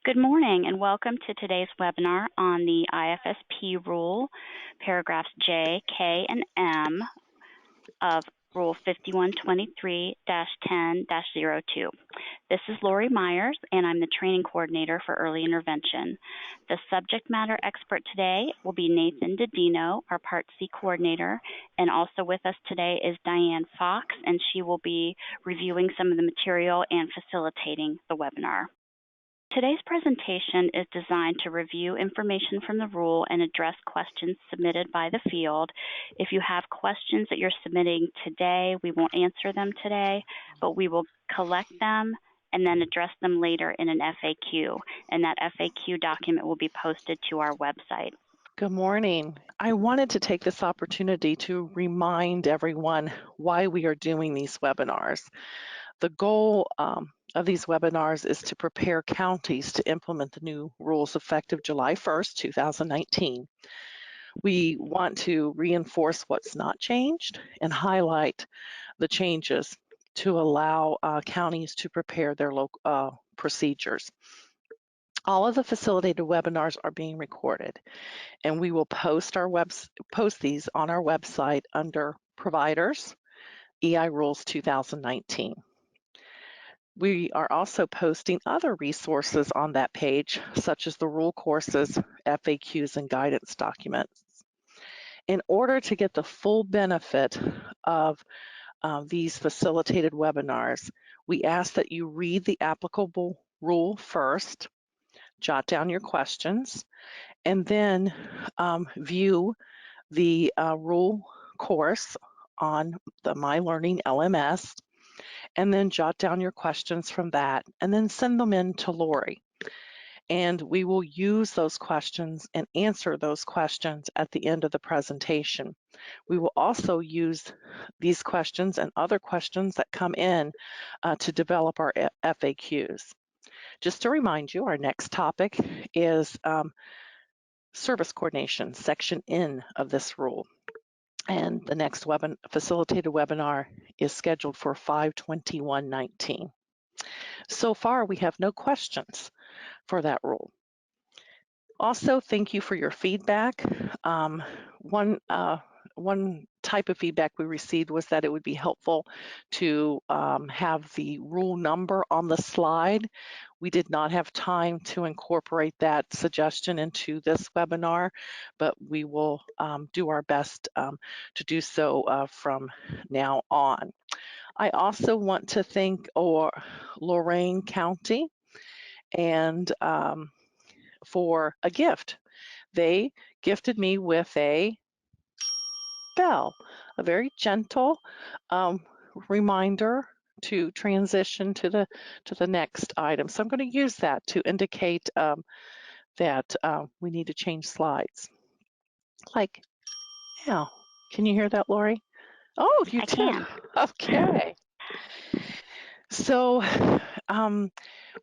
Good morning and welcome to today's webinar on the IFSP rule, paragraphs J, K, and M of Rule 5123-10-02. This is Lori Myers, and I'm the Training Coordinator for Early Intervention. The subject matter expert today will be Nathan Didino, our Part C Coordinator, and also with us today is Diane Fox, and she will be reviewing some of the material and facilitating the webinar. Today's presentation is designed to review information from the rule and address questions submitted by the field. If you have questions that you're submitting today, we won't answer them today, but we will collect them and then address them later in an FAQ, and that FAQ document will be posted to our website. Good morning. I wanted to take this opportunity to remind everyone why we are doing these webinars. The goal of these webinars is to prepare counties to implement the new rules effective July 1st, 2019. We want to reinforce what's not changed and highlight the changes to allow counties to prepare their local procedures. All of the facilitated webinars are being recorded, and we will post these on our website under Providers, EI Rules 2019. We are also posting other resources on that page, such as the rule courses, FAQs, and guidance documents. In order to get the full benefit of these facilitated webinars, we ask that you read the applicable rule first, jot down your questions, and then view the rule course on the My Learning LMS, and then jot down your questions from that, and then send them in to Lori. And we will use those questions and answer those questions at the end of the presentation. We will also use these questions and other questions that come in to develop our FAQs. Just to remind you, our next topic is service coordination, section N of this rule. And the next facilitated webinar is scheduled for 5/21/19. So far, we have no questions for that rule. Also, thank you for your feedback. One type of feedback we received was that it would be helpful to have the rule number on the slide. We did not have time to incorporate that suggestion into this webinar, but we will do our best to do so from now on. I also want to thank Lorain County and for a gift. They gifted me with a bell, a very gentle reminder to transition to the next item. So I'm going to use that to indicate that we need to change slides. Like, yeah, can you hear that, Lori? Oh, you did. Can. Okay. So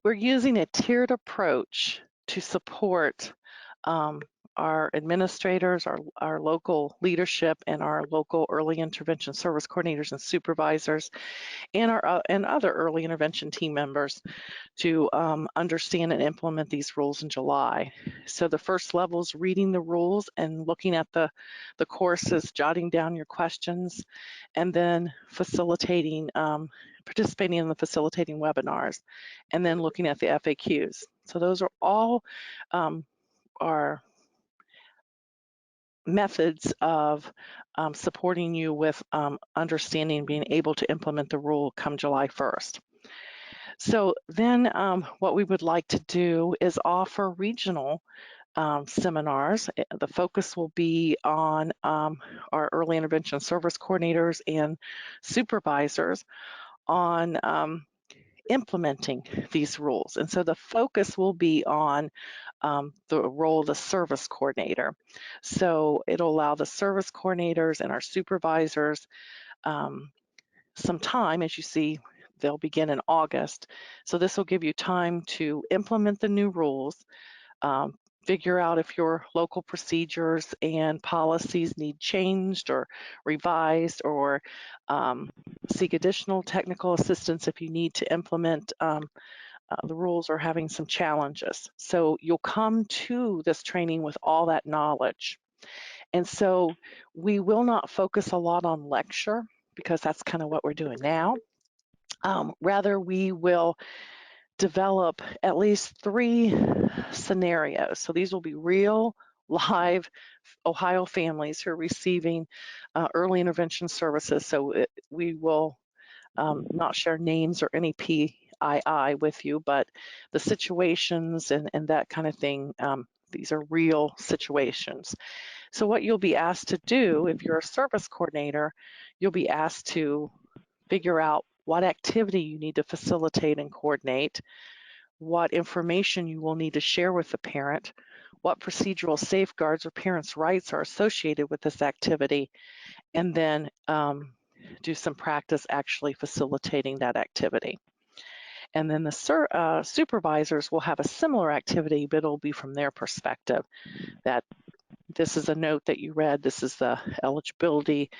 we're using a tiered approach to support our administrators, our local leadership, and our local early intervention service coordinators and supervisors, and other early intervention team members to understand and implement these rules in July. So the first level is reading the rules and looking at the courses, jotting down your questions, and then facilitating, participating in the facilitating webinars, and then looking at the FAQs. So those are all our methods of supporting you with understanding, being able to implement the rule come July 1st. So then what we would like to do is offer regional seminars. The focus will be on our early intervention service coordinators and supervisors on implementing these rules. And so the focus will be on the role of the service coordinator. So it'll allow the service coordinators and our supervisors some time. As you see, they'll begin in August. So this will give you time to implement the new rules, figure out if your local procedures and policies need changed or revised, or seek additional technical assistance if you need to implement the rules are having some challenges. So you'll come to this training with all that knowledge. And so we will not focus a lot on lecture because that's kind of what we're doing now. Rather, we will develop at least 3 scenarios. So these will be real, live Ohio families who are receiving early intervention services. So we will not share names or any PII with you, but the situations and that kind of thing, these are real situations. So what you'll be asked to do, if you're a service coordinator, you'll be asked to figure out what activity you need to facilitate and coordinate, what information you will need to share with the parent, what procedural safeguards or parents' rights are associated with this activity, and then do some practice actually facilitating that activity. And then the supervisors will have a similar activity, but it'll be from their perspective, that this is a note that you read, this is the eligibility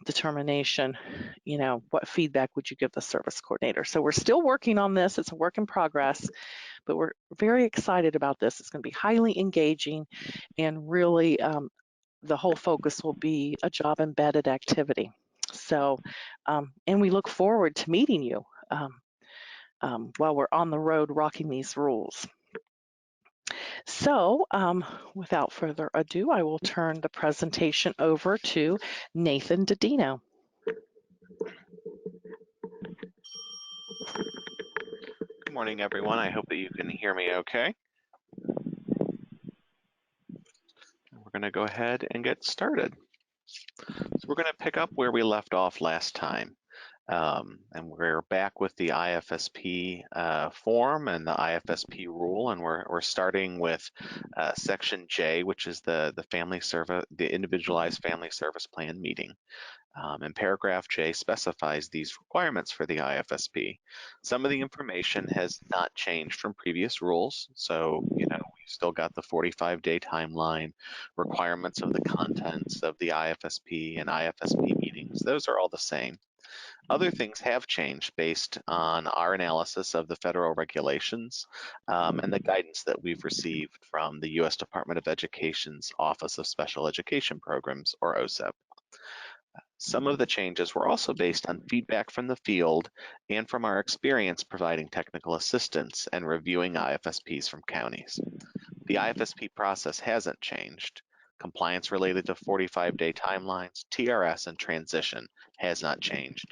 determination, what feedback would you give the service coordinator? So we're still working on this, it's a work in progress, but we're very excited about this. It's going to be highly engaging, and really the whole focus will be a job embedded activity. So, and we look forward to meeting you while we're on the road rocking these rules. So without further ado, I will turn the presentation over to Nathan Didino. Good morning, everyone. I hope that you can hear me okay. We're going to go ahead and get started. So we're going to pick up where we left off last time. And we're back with the IFSP form and the IFSP rule, and we're starting with Section J, which is the Individualized Family Service Plan meeting. And paragraph J specifies these requirements for the IFSP. Some of the information has not changed from previous rules. So, we've still got the 45-day timeline, requirements of the contents of the IFSP and IFSP meetings. Those are all the same. Other things have changed based on our analysis of the federal regulations and the guidance that we've received from the U.S. Department of Education's Office of Special Education Programs, or OSEP. Some of the changes were also based on feedback from the field and from our experience providing technical assistance and reviewing IFSPs from counties. The IFSP process hasn't changed. Compliance related to 45-day timelines, TRS, and transition has not changed.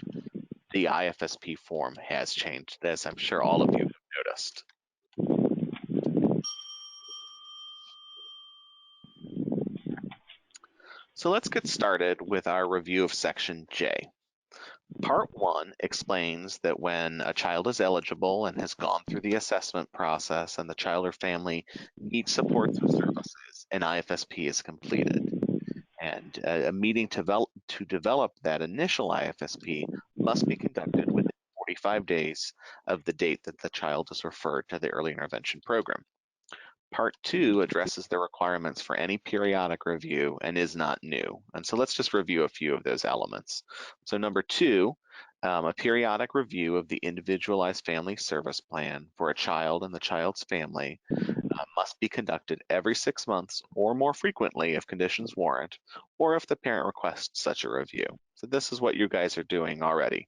The IFSP form has changed, as I'm sure all of you have noticed. So let's get started with our review of Section J. Part 1 explains that when a child is eligible and has gone through the assessment process and the child or family needs supports and services, an IFSP is completed. And a meeting to develop that initial IFSP must be conducted within 45 days of the date that the child is referred to the early intervention program. Part 2 addresses the requirements for any periodic review and is not new. And so let's just review a few of those elements. So number 2, a periodic review of the Individualized Family Service Plan for a child and the child's family must be conducted every 6 months or more frequently if conditions warrant, or if the parent requests such a review. So this is what you guys are doing already.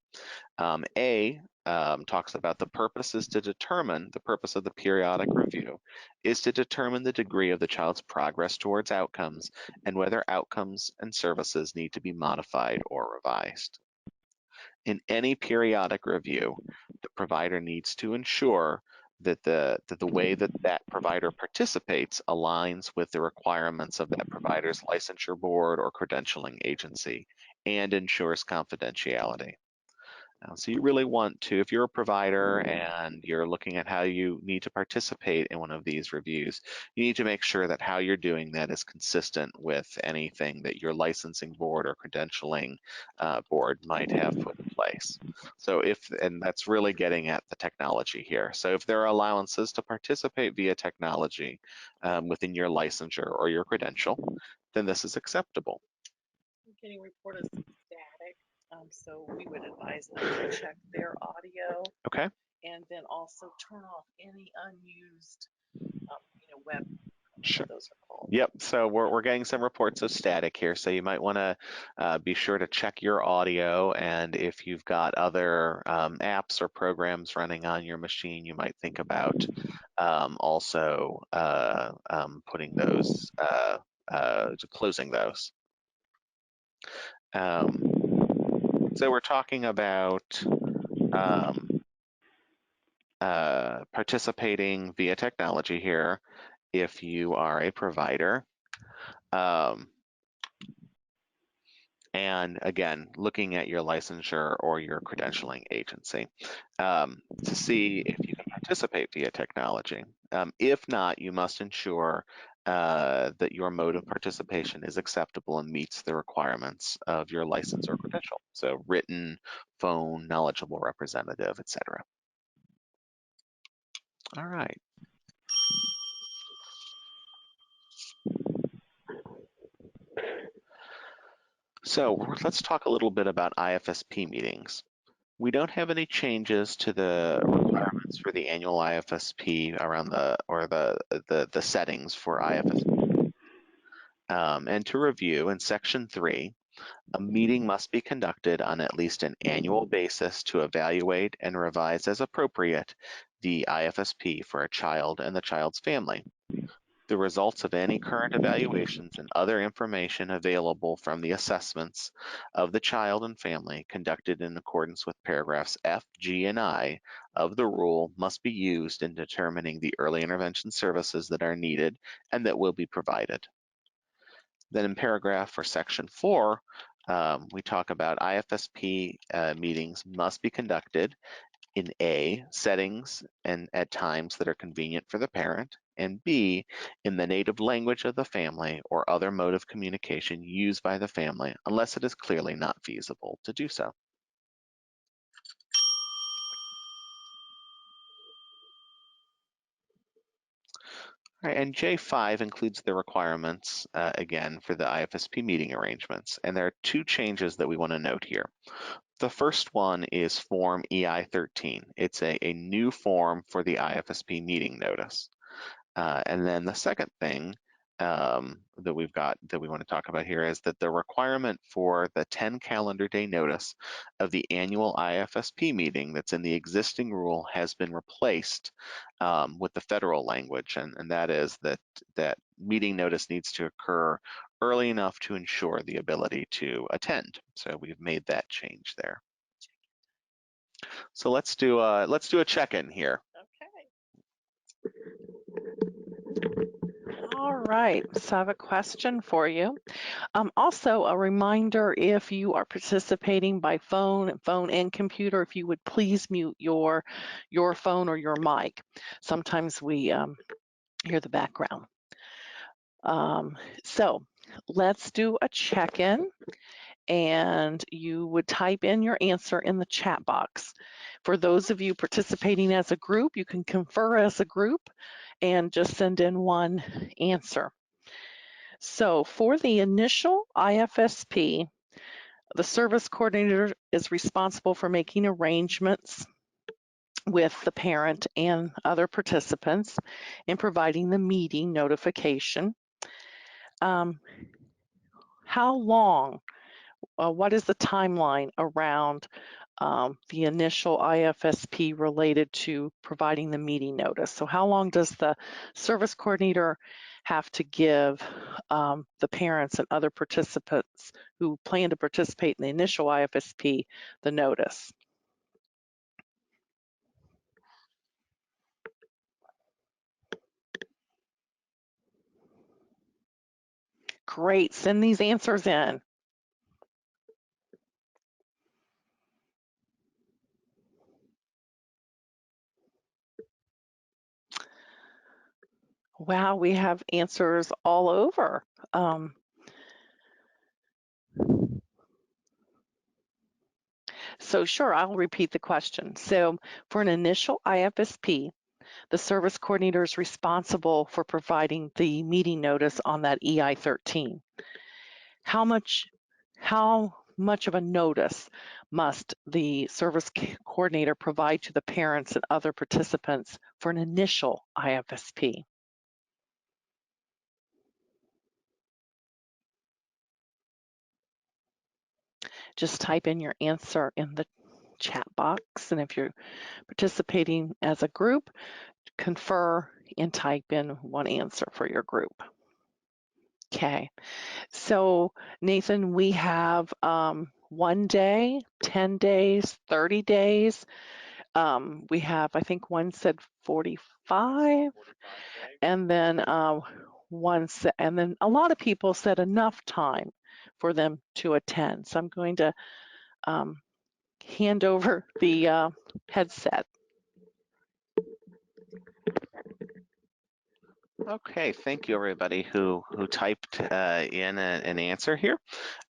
Talks about the purpose of the periodic review is to determine the degree of the child's progress towards outcomes and whether outcomes and services need to be modified or revised. In any periodic review, the provider needs to ensure that the way that provider participates aligns with the requirements of that provider's licensure board or credentialing agency and ensures confidentiality. So you really want to, if you're a provider and you're looking at how you need to participate in one of these reviews, you need to make sure that how you're doing that is consistent with anything that your licensing board or credentialing board might have put in place. So and that's really getting at the technology here. So if there are allowances to participate via technology within your licensure or your credential, then this is acceptable. I'm getting reported static. So we would advise them to check their audio. Okay. and then also turn off any unused, web. Sure. Those are called. Yep, so we're getting some reports of static here, so you might want to be sure to check your audio, and if you've got other apps or programs running on your machine, you might think about also putting those, closing those. So we're talking about participating via technology here if you are a provider. And again, looking at your licensure or your credentialing agency to see if you can participate via technology. If not, you must ensure that your mode of participation is acceptable and meets the requirements of your license or credential. So written, phone, knowledgeable representative, etc. All right. So let's talk a little bit about IFSP meetings. We don't have any changes to the requirements for the annual IFSP around the settings for IFSP. And to review, in Section 3, a meeting must be conducted on at least an annual basis to evaluate and revise as appropriate the IFSP for a child and the child's family. The results of any current evaluations and other information available from the assessments of the child and family conducted in accordance with paragraphs F, G, and I of the rule must be used in determining the early intervention services that are needed and that will be provided. Then in paragraph for section 4, we talk about IFSP meetings must be conducted in A, settings and at times that are convenient for the parent, and B, in the native language of the family or other mode of communication used by the family, unless it is clearly not feasible to do so. All right, and J5 includes the requirements, again, for the IFSP meeting arrangements, and there are two changes that we want to note here. The first one is Form EI-13. It's a new form for the IFSP meeting notice. And then the second thing that we want to talk about here is that the requirement for the 10 calendar day notice of the annual IFSP meeting that's in the existing rule has been replaced with the federal language, and that is that meeting notice needs to occur early enough to ensure the ability to attend. So we've made that change there. So let's do a check-in here. All right, so I have a question for you. Also, a reminder, if you are participating by phone and computer, if you would please mute your phone or your mic. Sometimes we hear the background. So let's do a check-in, and you would type in your answer in the chat box. For those of you participating as a group, you can confer as a group and just send in one answer. So for the initial IFSP, the service coordinator is responsible for making arrangements with the parent and other participants and providing the meeting notification. How long, what is the timeline around the initial IFSP related to providing the meeting notice? So how long does the service coordinator have to give the parents and other participants who plan to participate in the initial IFSP the notice? Great, send these answers in. Wow, we have answers all over. So sure, I'll repeat the question. So for an initial IFSP, the service coordinator is responsible for providing the meeting notice on that EI-13. How much of a notice must the service coordinator provide to the parents and other participants for an initial IFSP? Just type in your answer in the chat box, and if you're participating as a group, confer and type in one answer for your group. Okay, so Nathan, we have 1 day, 10 days, 30 days. We have, I think one said 45, and then and then a lot of people said enough time for them to attend. So I'm going to hand over the headset. Okay, thank you everybody who typed in an answer here.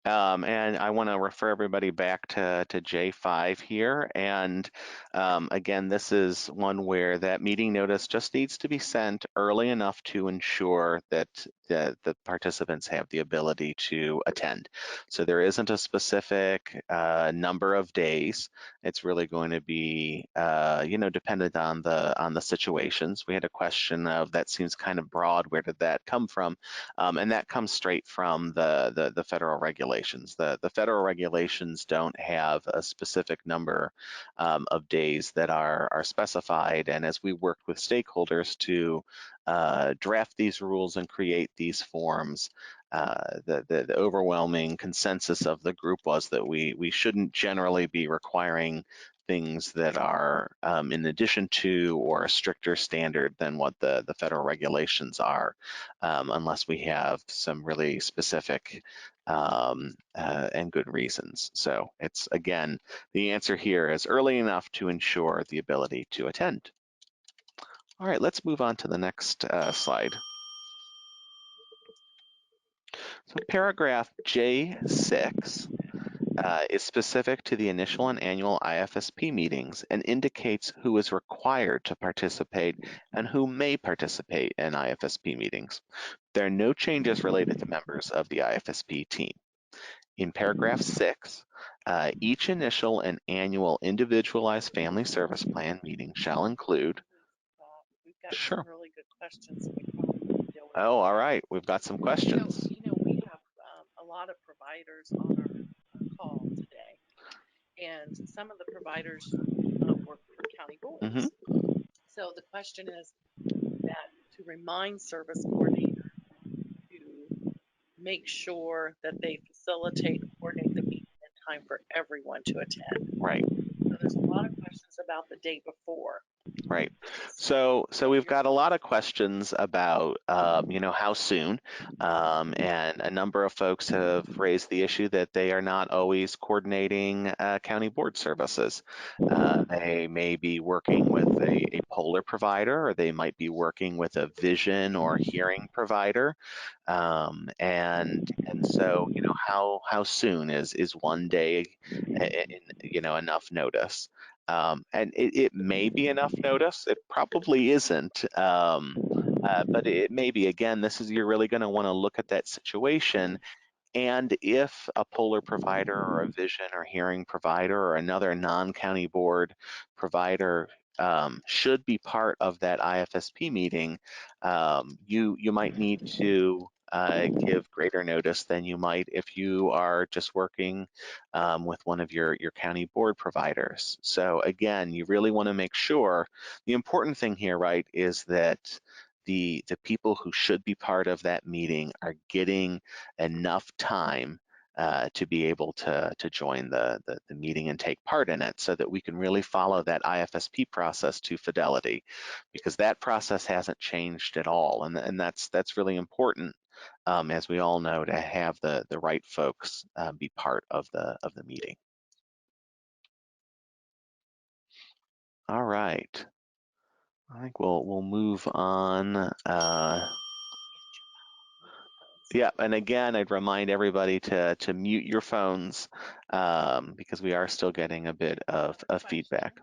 And I want to refer everybody back to J5 here. And again, this is one where that meeting notice just needs to be sent early enough to ensure that the participants have the ability to attend. So there isn't a specific number of days. It's really going to be, dependent on the situations. We had a question of that seems kind of broad. Where did that come from? And that comes straight from the federal regulations. The federal regulations don't have a specific number of days that are specified. And as we worked with stakeholders to draft these rules and create these forms, the overwhelming consensus of the group was that we shouldn't generally be requiring things that are in addition to or a stricter standard than what the federal regulations are, unless we have some really specific and good reasons. So it's, again, the answer here is early enough to ensure the ability to attend. All right, let's move on to the next slide. So paragraph J6 is specific to the initial and annual IFSP meetings and indicates who is required to participate and who may participate in IFSP meetings. There are no changes related to members of the IFSP team. In paragraph 6, each initial and annual Individualized Family Service Plan meeting shall include. We've got Sure. some really good questions. We probably deal with Oh, all right. We've got some questions. So, we have a lot of providers on our call today, and some of the providers work for county boards. Mm-hmm. So the question is that to remind service coordinators to make sure that they facilitate and coordinate the meeting in time for everyone to attend. Right. So there's a lot of questions about the day before. Right. So we've got a lot of questions about, how soon, and a number of folks have raised the issue that they are not always coordinating county board services. They may be working with a polar provider, or they might be working with a vision or hearing provider. And so, how soon is 1 day, enough notice? And it may be enough notice. It probably isn't, but it may be. Again, you're really going to want to look at that situation. And if a polar provider or a vision or hearing provider or another non-county board provider should be part of that IFSP meeting, you might need to give greater notice than you might if you are just working with one of your county board providers. So again, you really want to make sure, the important thing here, right, is that the people who should be part of that meeting are getting enough time to be able to join the meeting and take part in it, so that we can really follow that IFSP process to fidelity, because that process hasn't changed at all, and that's really important, as we all know, to have the right folks be part of the meeting. All right, I think we'll move on. Yeah, and again, I'd remind everybody to mute your phones, because we are still getting a bit of feedback.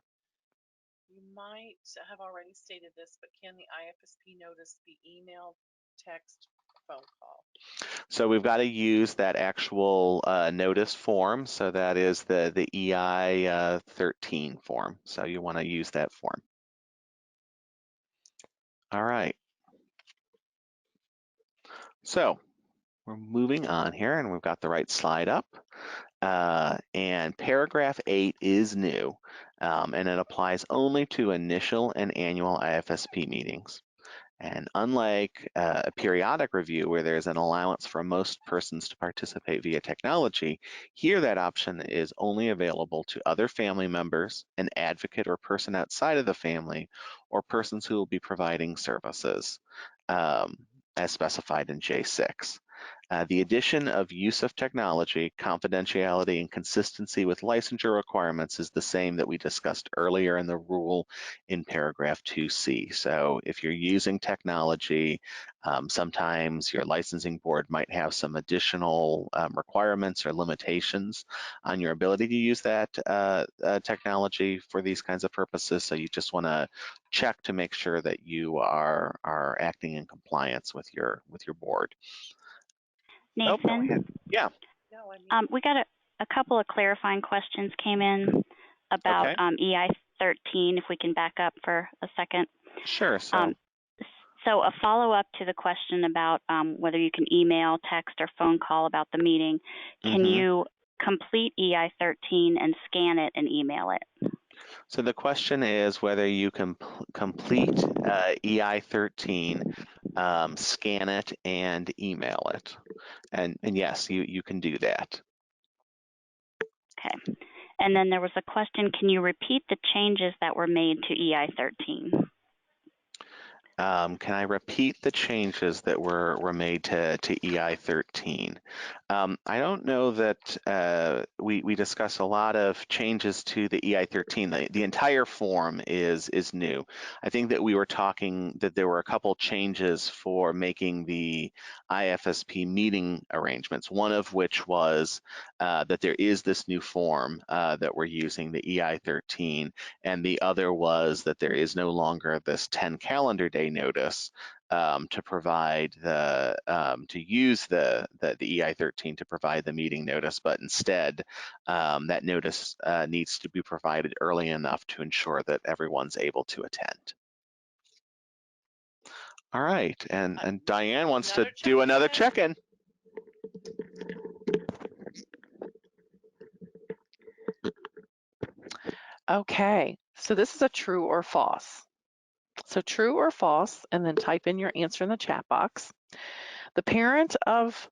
You might have already stated this, but can the IFSP notice be emailed, text, phone call? So we've got to use that actual notice form. So that is the EI 13 form. So you want to use that form. All right. So we're moving on here, and we've got the right slide up. And paragraph 8 is new, and it applies only to initial and annual IFSP meetings. And unlike a periodic review where there's an allowance for most persons to participate via technology, here that option is only available to other family members, an advocate or person outside of the family, or persons who will be providing services as specified in J6. The addition of use of technology, confidentiality, and consistency with licensure requirements is the same that we discussed earlier in the rule in paragraph 2C. So if you're using technology, sometimes your licensing board might have some additional requirements or limitations on your ability to use that technology for these kinds of purposes. So you just want to check to make sure that you are acting in compliance with your board. Nathan? Oh, yeah. We got a couple of clarifying questions came in about EI 13, if we can back up for a second. Sure. So a follow-up to the question about whether you can email, text, or phone call about the meeting, can you complete EI 13 and scan it and email it? So the question is whether you can complete EI 13, scan it, and email it. And yes, you can do that. Okay. And then there was a question, can you repeat the changes that were made to EI 13? Can I repeat the changes that were made to EI 13? I don't know that we discussed a lot of changes to the EI 13. The entire form is new. I think that we were talking that there were a couple changes for making the IFSP meeting arrangements, one of which was that there is this new form that we're using, the EI 13, and the other was that there is no longer this 10 calendar day notice to provide to use the EI 13 to provide the meeting notice, but instead that notice needs to be provided early enough to ensure that everyone's able to attend. All right, and Diane wants to do another check-in. Okay, so this is a true or false. So true or false, and then type in your answer in the chat box. The parent of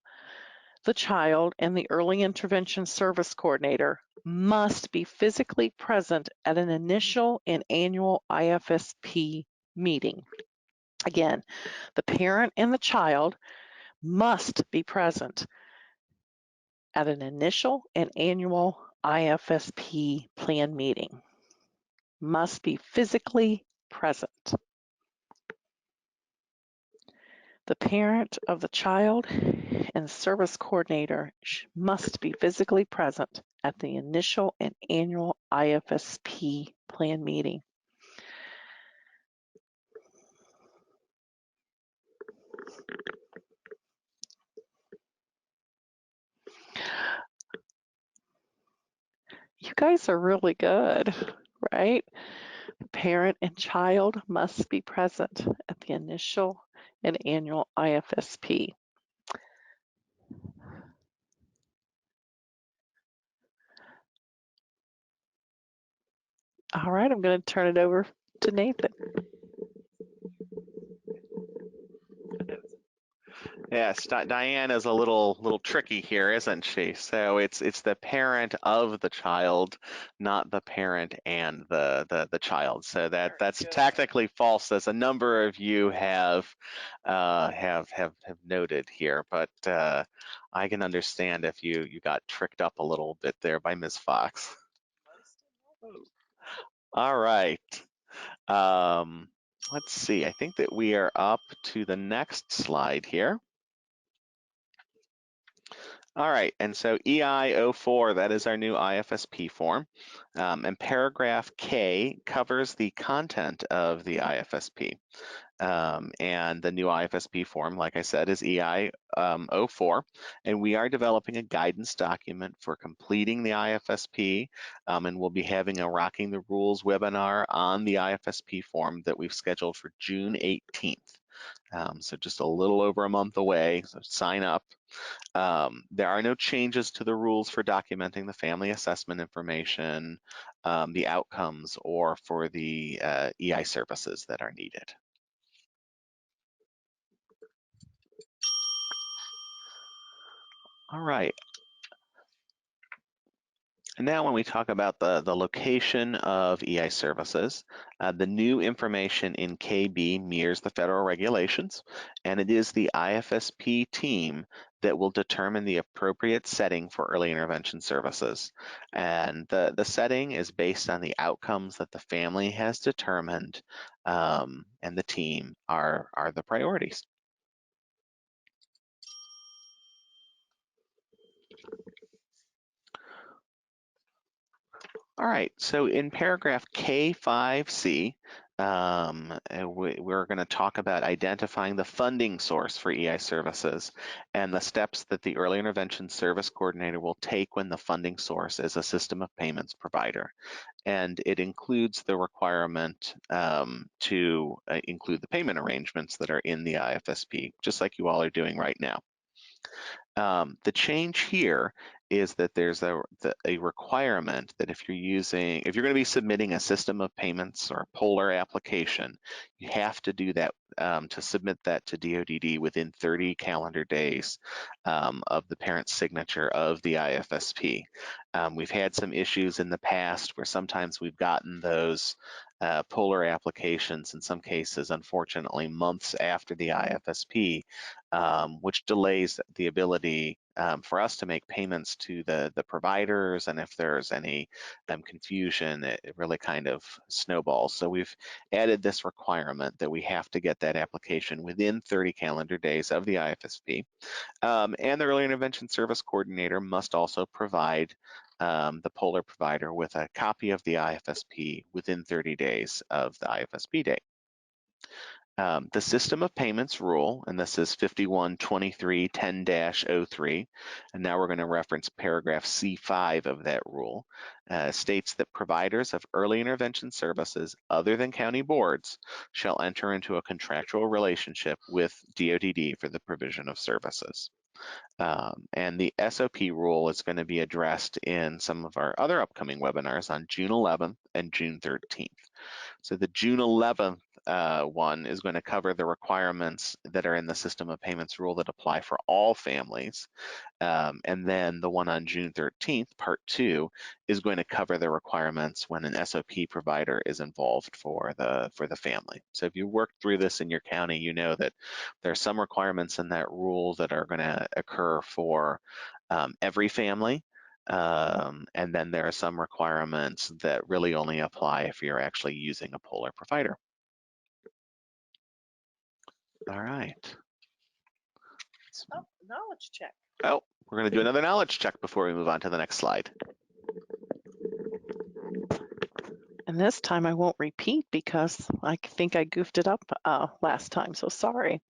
the child and the early intervention service coordinator must be physically present at an initial and annual IFSP meeting. Again, the parent and the child must be present at an initial and annual IFSP plan meeting. Must be physically present. The parent of the child and service coordinator must be physically present at the initial and annual IFSP plan meeting. You guys are really good, right? The parent and child must be present at the initial and annual IFSP. All right, I'm going to turn it over to Nathan. Yes, Diane is a little tricky here, isn't she? So it's the parent of the child, not the parent and the child. So that's technically false, as a number of you have noted here. But I can understand if you got tricked up a little bit there by Ms. Fox. All right. Let's see. I think that we are up to the next slide here. All right, and so EI 04, that is our new IFSP form, and paragraph K covers the content of the IFSP. And the new IFSP form, like I said, is EI 04. And we are developing a guidance document for completing the IFSP. And we'll be having a Rocking the Rules webinar on the IFSP form that we've scheduled for June 18th. So just a little over a month away, so sign up. There are no changes to the rules for documenting the family assessment information, the outcomes, or for the EI services that are needed. All right. And now when we talk about the location of EI services, the new information in KB mirrors the federal regulations, and it is the IFSP team that will determine the appropriate setting for early intervention services. And the setting is based on the outcomes that the family has determined, and the team are the priorities. All right, so in paragraph K5C, we're going to talk about identifying the funding source for EI services and the steps that the early intervention service coordinator will take when the funding source is a system of payments provider. And it includes the requirement to include the payment arrangements that are in the IFSP, just like you all are doing right now. The change here is that there's a requirement that if you're going to be submitting a system of payments or a polar application, you have to do that to submit that to DODD within 30 calendar days of the parent's signature of the IFSP. We've had some issues in the past where sometimes we've gotten those polar applications, in some cases, unfortunately, months after the IFSP, which delays the ability for us to make payments to the providers, and if there's any confusion, it really kind of snowballs. So we've added this requirement that we have to get that application within 30 calendar days of the IFSP. And the early intervention service coordinator must also provide the polar provider with a copy of the IFSP within 30 days of the IFSP date. The system of payments rule, and this is 512310-03, and now we're going to reference paragraph C5 of that rule, states that providers of early intervention services other than county boards shall enter into a contractual relationship with DODD for the provision of services. And the SOP rule is going to be addressed in some of our other upcoming webinars on June 11th and June 13th. So the June 11th one is going to cover the requirements that are in the system of payments rule that apply for all families. And then the one on June 13th, part 2, is going to cover the requirements when an SOP provider is involved for the family. So if you work through this in your county, you know that there are some requirements in that rule that are going to occur for every family. And then there are some requirements that really only apply if you're actually using a polar provider. All right. Oh, knowledge check. Oh, we're going to do another knowledge check before we move on to the next slide. And this time I won't repeat because I think I goofed it up last time, so sorry.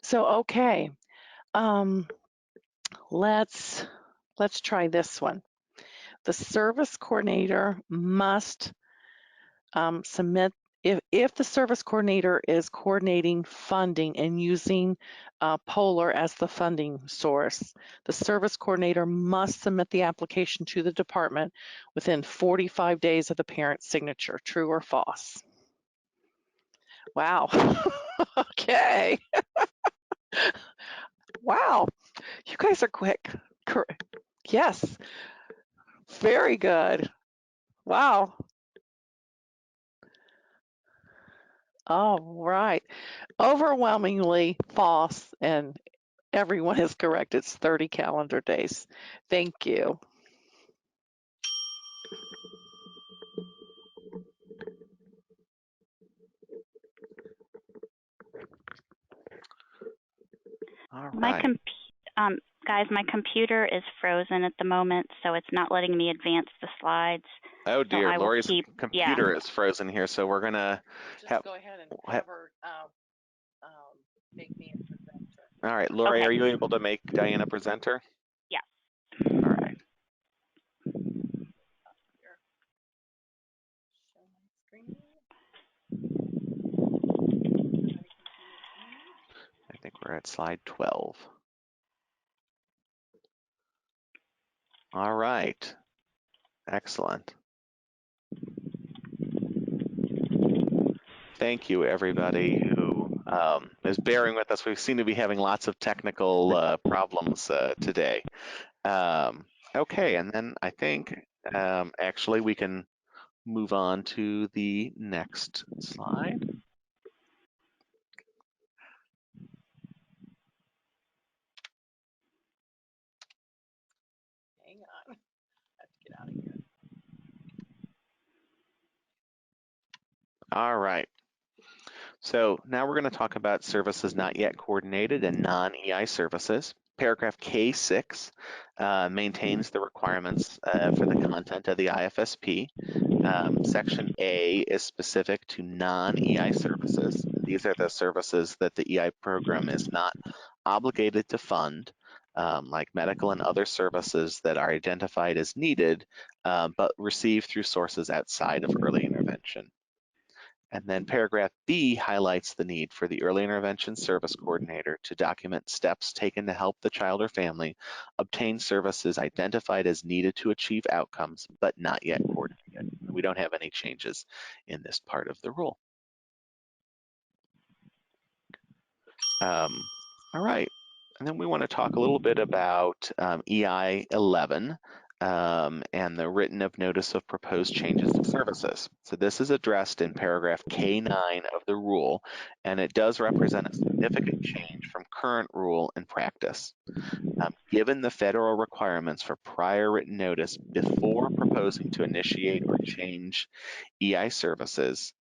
So, okay, let's try this one. The service coordinator must submit, if the service coordinator is coordinating funding and using Polar as the funding source, the service coordinator must submit the application to the department within 45 days of the parent's signature. True or false? Wow. Okay. Wow. You guys are quick. Correct. Yes. Very good. Wow. All right. Overwhelmingly false, and everyone is correct. It's 30 calendar days. Thank you. All right. Guys, my computer is frozen at the moment, so it's not letting me advance the slides. Oh dear, so Lori's computer is frozen here, so we're gonna Just go ahead and have her All right, Lori, Okay. are you able to make Diana presenter? Yes. All right. I think we're at slide 12. All right. Excellent. Thank you, everybody who is bearing with us. We seem to be having lots of technical problems today. Okay, and then I think actually we can move on to the next slide. Hang on, I have to get out of here. All right. So now we're going to talk about services not yet coordinated and non-EI services. Paragraph K6 maintains the requirements for the content of the IFSP. Section A is specific to non-EI services. These are the services that the EI program is not obligated to fund, like medical and other services that are identified as needed, but received through sources outside of early intervention. And then paragraph B highlights the need for the early intervention service coordinator to document steps taken to help the child or family obtain services identified as needed to achieve outcomes, but not yet coordinated. We don't have any changes in this part of the rule. All right, and then we want to talk a little bit about EI 11. And the written of notice of proposed changes to services. So this is addressed in paragraph K9 of the rule, and it does represent a significant change from current rule and practice. Given the federal requirements for prior written notice before proposing to initiate or change EI services,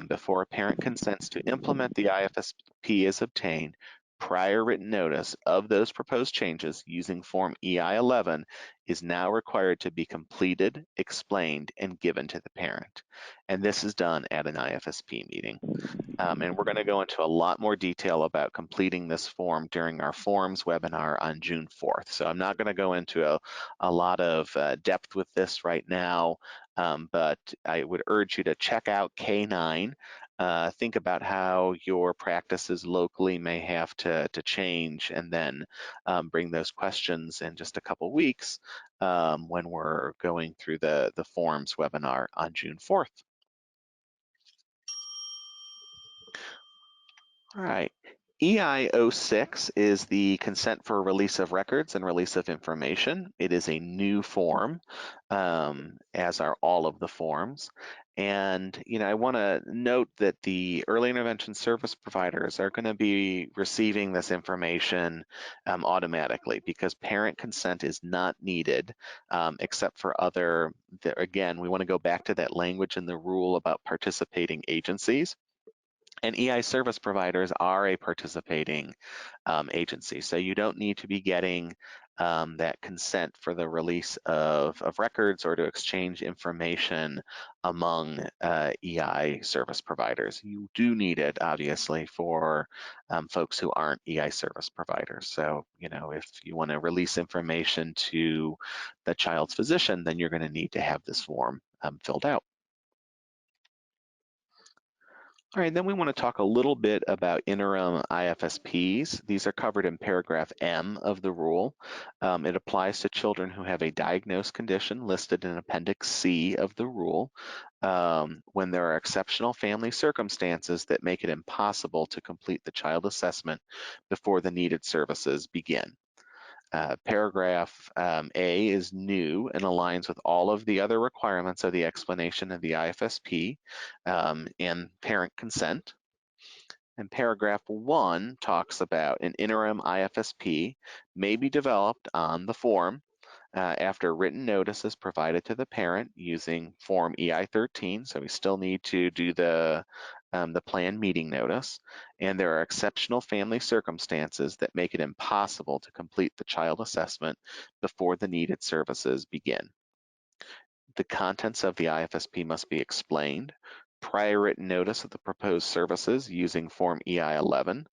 before a parent consents to implement the IFSP is obtained, prior written notice of those proposed changes using Form EI 11 is now required to be completed, explained, and given to the parent. And this is done at an IFSP meeting. And we're going to go into a lot more detail about completing this form during our forms webinar on June 4th. So I'm not going to go into a lot of depth with this right now, but I would urge you to check out K9. Think about how your practices locally may have to change, and then bring those questions in just a couple weeks when we're going through the forms webinar on June 4th. All right. EI 06 is the consent for release of records and release of information. It is a new form, as are all of the forms. And I want to note that the early intervention service providers are going to be receiving this information automatically, because parent consent is not needed, except for again, we want to go back to that language in the rule about participating agencies. And EI service providers are a participating agency, so you don't need to be getting that consent for the release of records or to exchange information among EI service providers. You do need it, obviously, for folks who aren't EI service providers. So, if you want to release information to the child's physician, then you're going to need to have this form filled out. All right, then we want to talk a little bit about interim IFSPs. These are covered in paragraph M of the rule. It applies to children who have a diagnosed condition listed in Appendix C of the rule, when there are exceptional family circumstances that make it impossible to complete the child assessment before the needed services begin. Paragraph A is new and aligns with all of the other requirements of the explanation of the IFSP and parent consent. And paragraph 1 talks about an interim IFSP may be developed on the form after written notice is provided to the parent using Form EI 13. So we still need to do the plan meeting notice. And there are exceptional family circumstances that make it impossible to complete the child assessment before the needed services begin. The contents of the IFSP must be explained. prior written notice of the proposed services using Form EI-11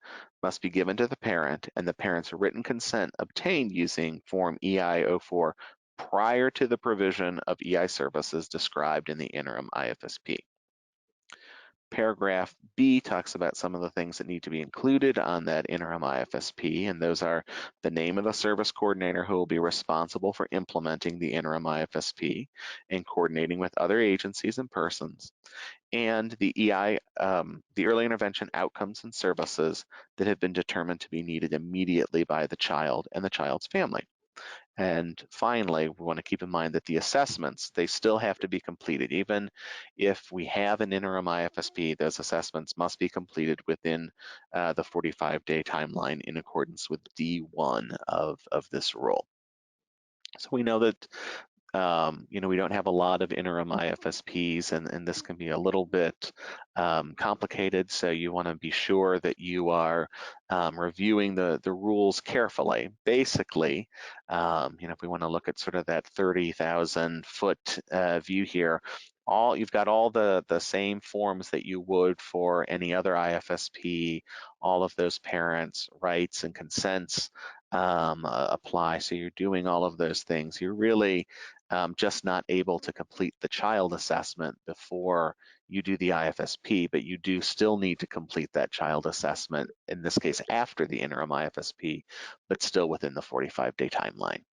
must be given to the parent, and the parent's written consent obtained using Form EI-04 prior to the provision of EI services described in the Interim IFSP. Paragraph B talks about some of the things that need to be included on that Interim IFSP, and those are the name of the service coordinator who will be responsible for implementing the Interim IFSP and coordinating with other agencies and persons, and the the early intervention outcomes and services that have been determined to be needed immediately by the child and the child's family. And finally, we want to keep in mind that the assessments, they still have to be completed. Even if we have an interim IFSP, those assessments must be completed within the 45-day timeline in accordance with D1 of this rule. So we know that we don't have a lot of interim IFSPs, and this can be a little bit complicated. So you want to be sure that you are reviewing the rules carefully. Basically, if we want to look at sort of that 30,000 foot view here, you've got all the same forms that you would for any other IFSP. All of those parents' rights and consents apply. So you're doing all of those things. You're really just not able to complete the child assessment before you do the IFSP, but you do still need to complete that child assessment, in this case after the interim IFSP, but still within the 45-day timeline.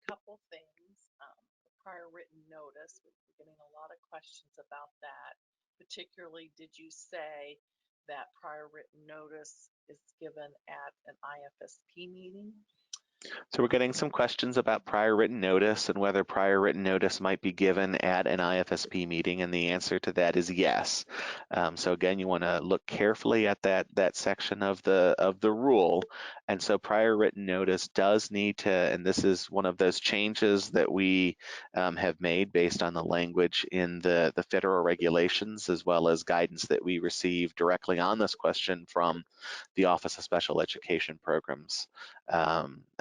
Couple things. Prior written notice, we're getting a lot of questions about that. Particularly, did you say that prior written notice is given at an IFSP meeting? So we're getting some questions about prior written notice and whether prior written notice might be given at an IFSP meeting, and the answer to that is yes. So again, you want to look carefully at that section of the rule. And so prior written notice does need to, and this is one of those changes that we have made based on the language in the federal regulations, as well as guidance that we received directly on this question from the Office of Special Education Programs.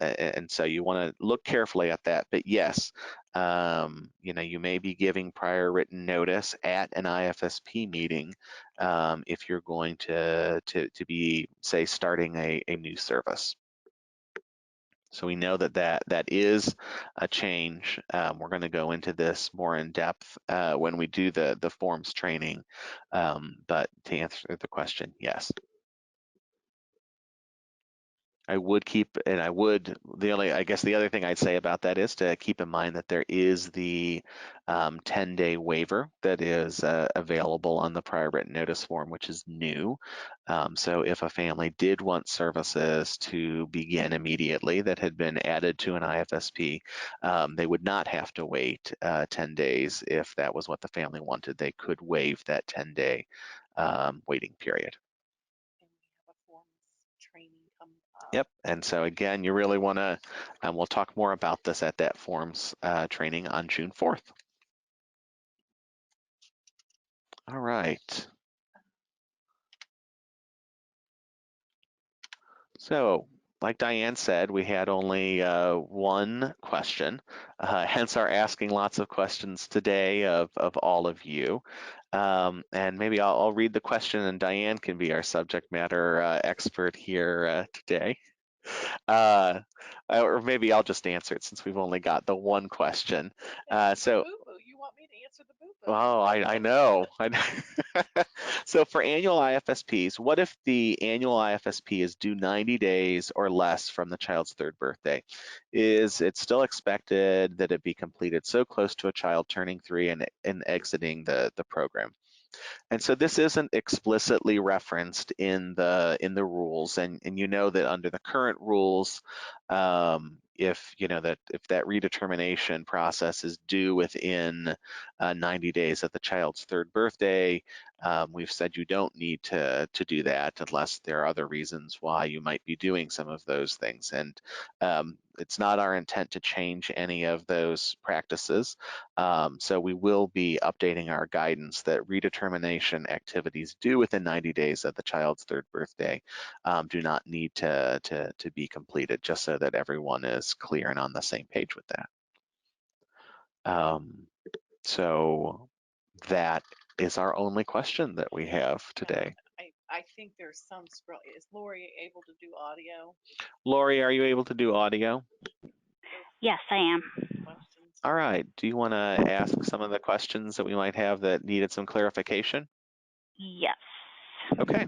And so you want to look carefully at that. But yes, you may be giving prior written notice at an IFSP meeting if you're going to be, say, starting a new service. So we know that is a change. We're going to go into this more in depth when we do the forms training. But to answer the question, yes. I guess the other thing I'd say about that is to keep in mind that there is the 10-day waiver that is available on the prior written notice form, which is new. So if a family did want services to begin immediately that had been added to an IFSP, they would not have to wait 10 days if that was what the family wanted. They could waive that 10-day waiting period. Yep, and so again, you really want to, and we'll talk more about this at that forms training on June 4th. All right. So, like Diane said, we had only one question, hence our asking lots of questions today of all of you. And maybe I'll read the question, and Diane can be our subject matter expert here today. Or maybe I'll just answer it since we've only got the one question. So you want me to answer the boo-boo? Oh, I know. So for annual IFSPs, what if the annual IFSP is due 90 days or less from the child's third birthday? Is it still expected that it be completed so close to a child turning 3 and exiting the program? And so this isn't explicitly referenced in the rules, and you know that under the current rules, if that redetermination process is due within 90 days of the child's third birthday, we've said you don't need to do that unless there are other reasons why you might be doing some of those things. And it's not our intent to change any of those practices. So we will be updating our guidance that redetermination activities due within 90 days of the child's third birthday do not need to be completed, just so that everyone is clear and on the same page with that. So that is our only question that we have today. I think there's some scroll. Is Lori able to do audio? Lori, are you able to do audio? Yes, I am. Questions? All right. Do you want to ask some of the questions that we might have that needed some clarification? Yes. Okay.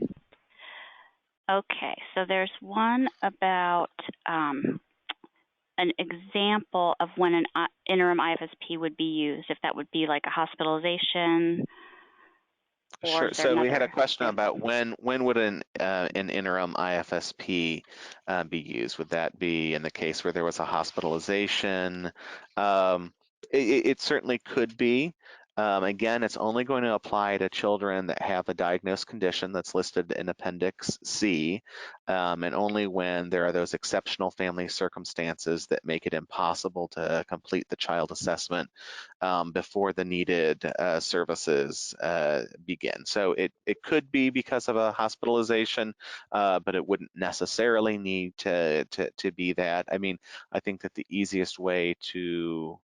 Okay, so there's one about an example of when an interim IFSP would be used, if that would be like a hospitalization. Or Sure. is there So we had another a question example? about when would an interim IFSP be used? Would that be in the case where there was a hospitalization? It certainly could be. Again, it's only going to apply to children that have a diagnosed condition that's listed in Appendix C, and only when there are those exceptional family circumstances that make it impossible to complete the child assessment before the needed services begin. So it could be because of a hospitalization, but it wouldn't necessarily need to be that. I mean, I think that the easiest way to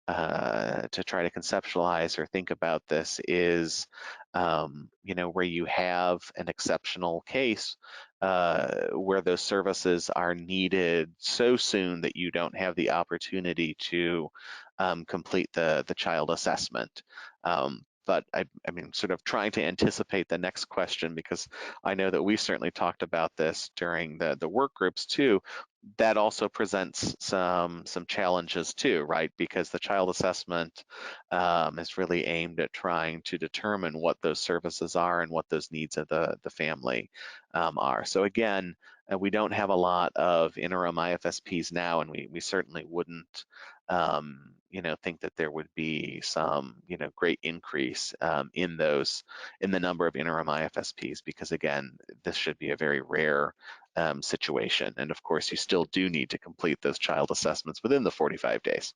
try to conceptualize or think about this is, where you have an exceptional case where those services are needed so soon that you don't have the opportunity to complete the child assessment. But I mean, sort of trying to anticipate the next question, because I know that we certainly talked about this during the work groups too. That also presents some challenges too, right? Because the child assessment is really aimed at trying to determine what those services are and what those needs of the family are. So again, we don't have a lot of interim IFSPs now, and we certainly wouldn't think that there would be some great increase in the number of interim IFSPs, because again, this should be a very rare situation. And of course, you still do need to complete those child assessments within the 45 days.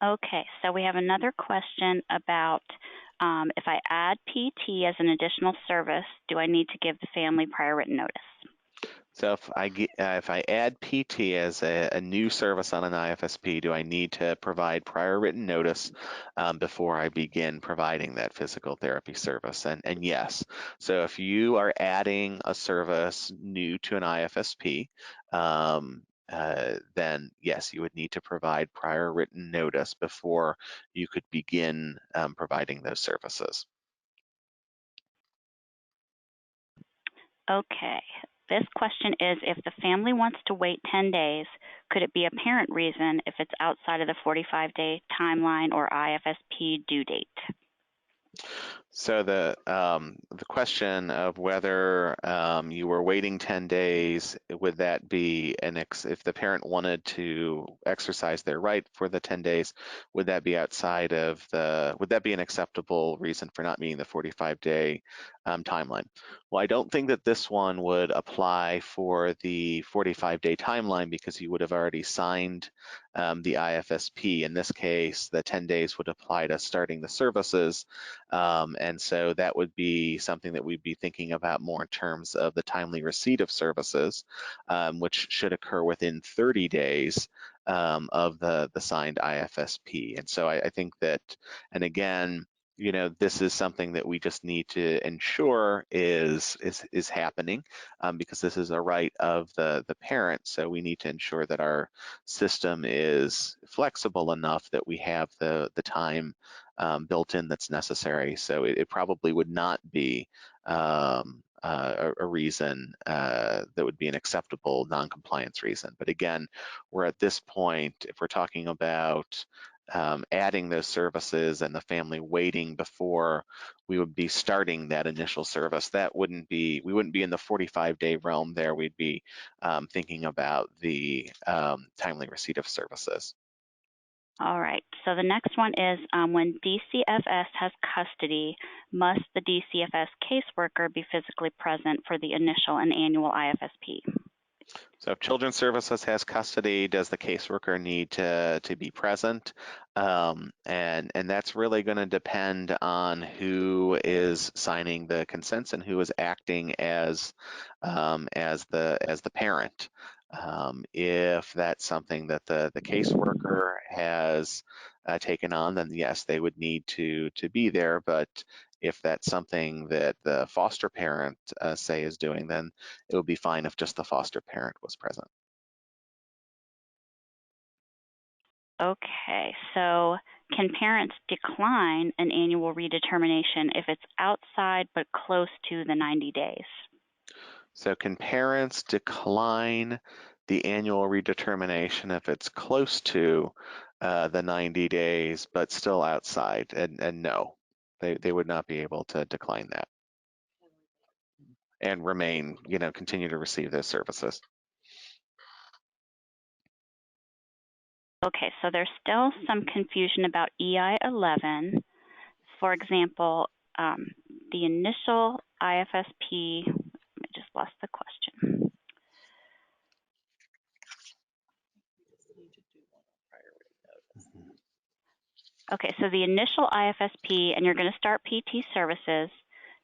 Okay, so we have another question about if I add PT as an additional service, do I need to give the family prior written notice? So if I add PT as a new service on an IFSP, do I need to provide prior written notice before I begin providing that physical therapy service? And yes, so if you are adding a service new to an IFSP, then yes, you would need to provide prior written notice before you could begin providing those services. Okay, this question is, if the family wants to wait 10 days, could it be a parent reason if it's outside of the 45-day timeline or IFSP due date? So the question of whether you were waiting 10 days, would that be if the parent wanted to exercise their right for the 10 days, would that be would that be an acceptable reason for not meeting the 45-day timeline? Well, I don't think that this one would apply for the 45-day timeline, because you would have already signed the IFSP. In this case, the 10 days would apply to starting the services. And so that would be something that we'd be thinking about more in terms of the timely receipt of services, which should occur within 30 days of the signed IFSP. And so I think that, and again, this is something that we just need to ensure is happening, because this is a right of the parent. So we need to ensure that our system is flexible enough that we have the time built in that's necessary. So it probably would not be a reason that would be an acceptable non-compliance reason. But again, we're at this point, if we're talking about adding those services and the family waiting before we would be starting that initial service, we wouldn't be in the 45-day realm there. We'd be thinking about the timely receipt of services. All right, so the next one is when DCFS has custody, must the DCFS caseworker be physically present for the initial and annual IFSP? So if Children's Services has custody, does the caseworker need to be present? And that's really going to depend on who is signing the consents and who is acting as the parent. If that's something that the caseworker has taken on, then yes, they would need to be there. But if that's something that the foster parent, say, is doing, then it would be fine if just the foster parent was present. Okay, so can parents decline an annual redetermination if it's outside but close to the 90 days? So can parents decline the annual redetermination if it's close to the 90 days but still outside? And no, they would not be able to decline that and remain, continue to receive those services. Okay, so there's still some confusion about EI 11. For example, the initial IFSP, I just lost the question. Okay, so the initial IFSP, and you're going to start PT services.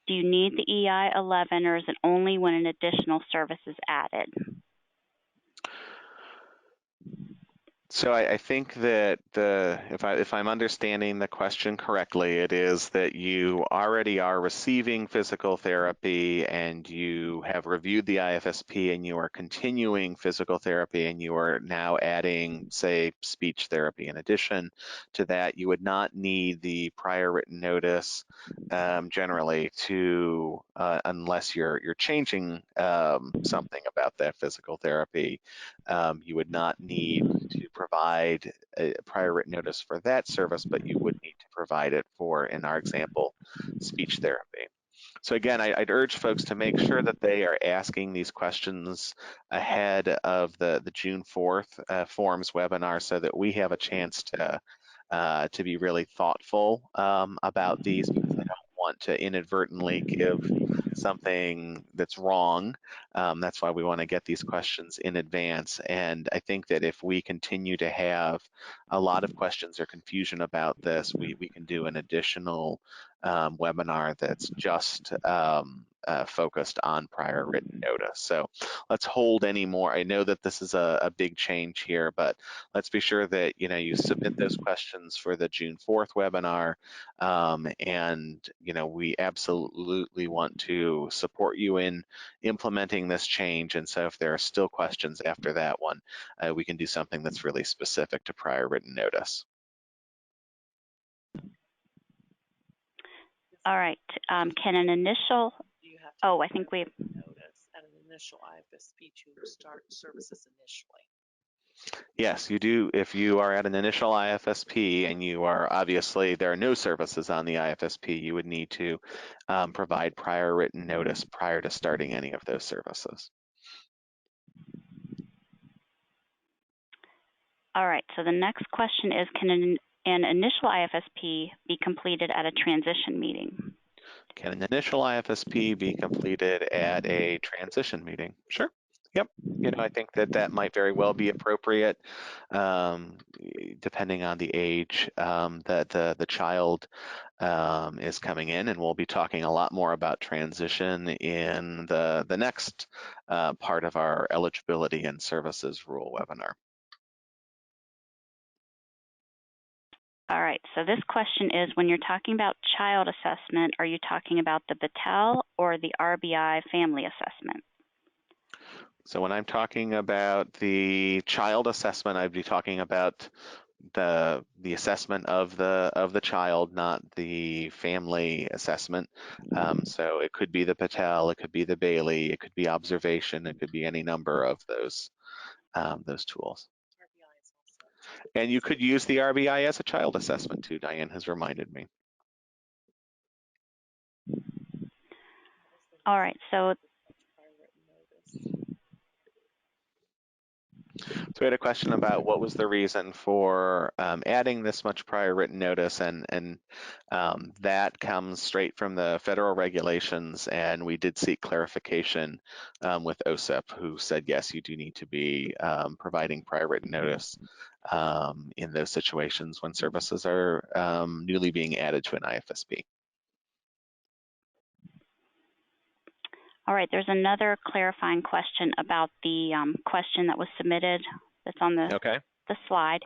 Do you need the EI 11, or is it only when an additional service is added? So I think that if I'm understanding the question correctly, it is that you already are receiving physical therapy and you have reviewed the IFSP and you are continuing physical therapy and you are now adding, say, speech therapy. In addition to that, you would not need the prior written notice generally to unless you're changing something about that physical therapy. You would not need to provide a prior written notice for that service, but you would need to provide it for, in our example, speech therapy. So again, I'd urge folks to make sure that they are asking these questions ahead of the June 4th forms webinar so that we have a chance to be really thoughtful about these, because I don't want to inadvertently give something that's wrong. That's why we want to get these questions in advance. And I think that if we continue to have a lot of questions or confusion about this, we can do an additional webinar that's just focused on prior written notice. So let's hold any more. I know that this is a big change here, but let's be sure that you submit those questions for the June 4th webinar. And we absolutely want to support you in implementing this change. And so if there are still questions after that one, we can do something that's really specific to prior written notice. All right, can an initial, I think we notice at an initial IFSP to start services initially. Yes, you do. If you are at an initial IFSP and you are obviously, there are no services on the IFSP, you would need to provide prior written notice prior to starting any of those services. All right, so the next question is, can an initial IFSP be completed at a transition meeting? Can an initial IFSP be completed at a transition meeting? Sure. Yep. I think that might very well be appropriate, depending on the age that the child is coming in, and we'll be talking a lot more about transition in the next part of our eligibility and services rule webinar. All right, so this question is, when you're talking about child assessment, are you talking about the Battelle or the RBI family assessment? So when I'm talking about the child assessment, I'd be talking about the assessment of the child, not the family assessment. So it could be the Battelle, it could be the Bailey, it could be observation, it could be any number of those tools. And you could use the RBI as a child assessment too, Diane has reminded me. All right, so we had a question about what was the reason for adding this much prior written notice, and that comes straight from the federal regulations, and we did seek clarification with OSIP, who said, yes, you do need to be providing prior written notice in those situations when services are newly being added to an IFSP. All right, there's another clarifying question about the question that was submitted that's on the, Okay. the slide.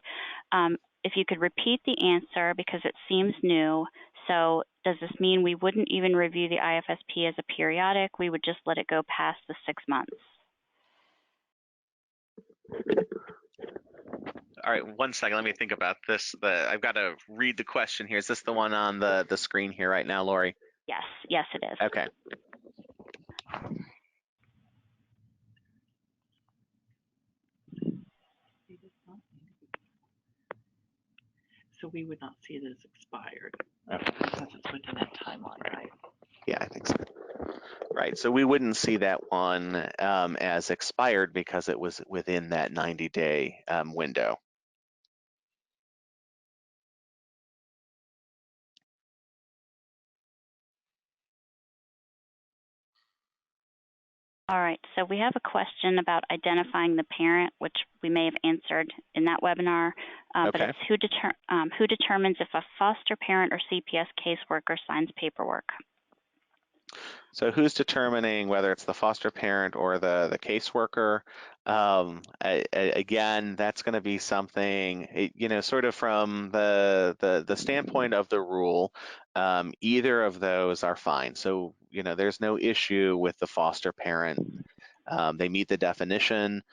If you could repeat the answer because it seems new. So does this mean we wouldn't even review the IFSP as a periodic? We would just let it go past the 6 months? All right, one second. Let me think about this. I've got to read the question here. Is this the one on the screen here right now, Lori? Yes, yes, it is. Okay. So we would not see it as expired Okay. because it's within that timeline, right? Yeah, I think so. Right. So we wouldn't see that one as expired because it was within that 90-day window. All right, so we have a question about identifying the parent, which we may have answered in that webinar, but Okay. it's who determines if a foster parent or CPS caseworker signs paperwork. So who's determining whether it's the foster parent or the caseworker? Again, that's going to be something, sort of from the standpoint of the rule, either of those are fine. So, there's no issue with the foster parent. They meet the definition.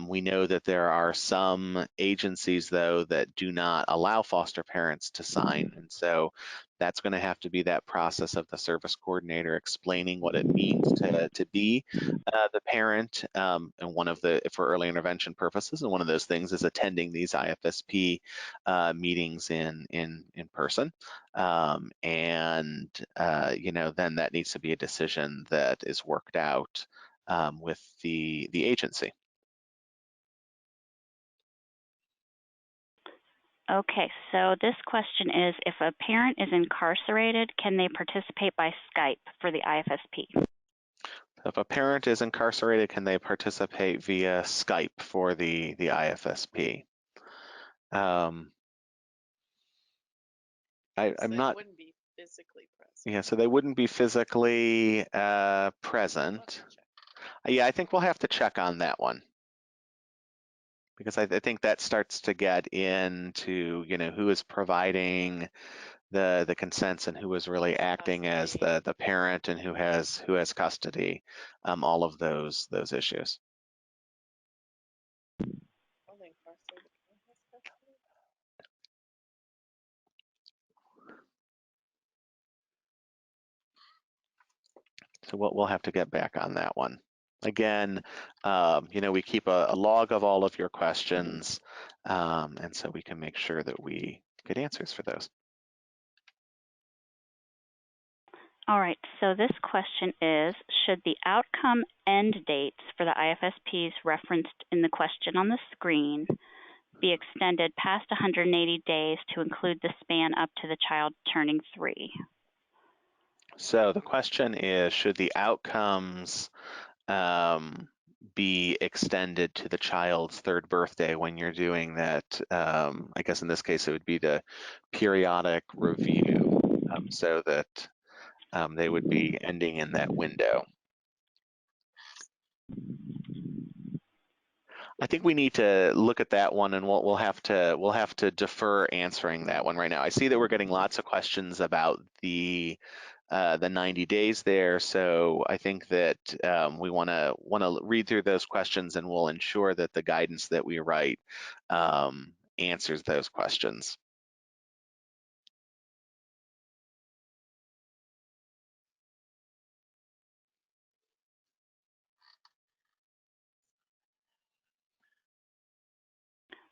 We know that there are some agencies, though, that do not allow foster parents to sign. And so that's going to have to be that process of the service coordinator explaining what it means to be the parent. And one of the, for early intervention purposes, and one of those things is attending these IFSP meetings in person. Then that needs to be a decision that is worked out with the agency. Okay, so this question is, if a parent is incarcerated, can they participate by Skype for the IFSP? If a parent is incarcerated, can they participate via Skype for the IFSP? I'm not. Wouldn't be physically present. Yeah, so they wouldn't be physically present. Yeah, I think we'll have to check on that one, because I think that starts to get into who is providing the consents and who is really acting as the parent and who has custody, all of those issues. So we'll have to get back on that one. Again, we keep a log of all of your questions, and so we can make sure that we get answers for those. All right, so this question is, should the outcome end dates for the IFSPs referenced in the question on the screen be extended past 180 days to include the span up to the child turning 3? So the question is, should the outcomes be extended to the child's 3rd birthday when you're doing that? I guess in this case it would be the periodic review, so that they would be ending in that window. I think we need to look at that one, and we'll have to defer answering that one right now. I see that we're getting lots of questions about the 90 days there, so I think that we want to read through those questions, and we'll ensure that the guidance that we write answers those questions.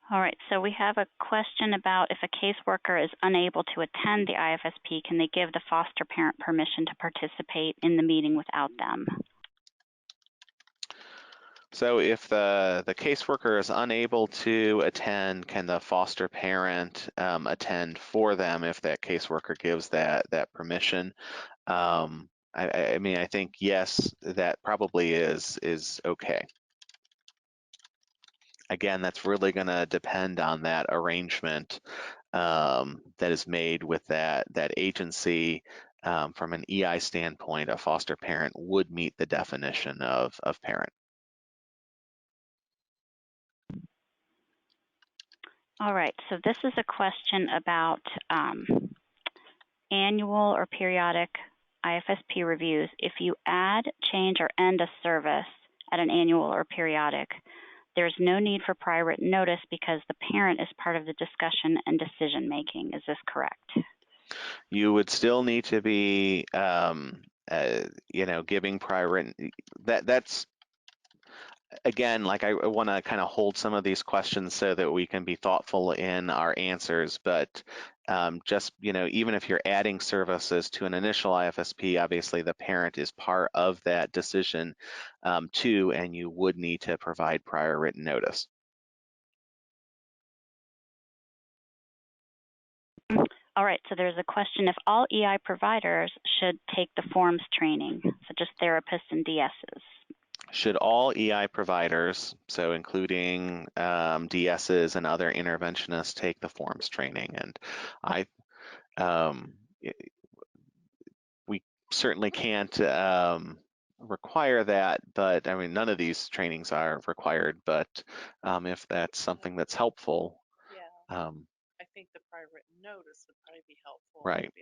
All right, so we have a question about, if a caseworker is unable to attend the IFSP, can they give the foster parent permission to participate in the meeting without them? So if the caseworker is unable to attend, can the foster parent attend for them if that caseworker gives that permission? I mean, I think yes, that probably is okay. Again, that's really going to depend on that arrangement that is made with that agency, from an EI standpoint, a foster parent would meet the definition of parent. All right, so this is a question about annual or periodic IFSP reviews. If you add, change, or end a service at an annual or periodic, there's no need for prior written notice because the parent is part of the discussion and decision making. Is this correct? You would still need to be, giving prior written. That's again, like I want to kind of hold some of these questions so that we can be thoughtful in our answers. But just even if you're adding services to an initial IFSP, obviously the parent is part of that decision too, and you would need to provide prior written notice. All right, so there's a question if all EI providers should take the forms training, such as therapists and DSs. Should all EI providers, so including DSs and other interventionists, take the forms training? And we certainly can't require that, but I mean, none of these trainings are required, but if that's something that's helpful. Yeah. I think the prior written notice would probably be helpful. Right.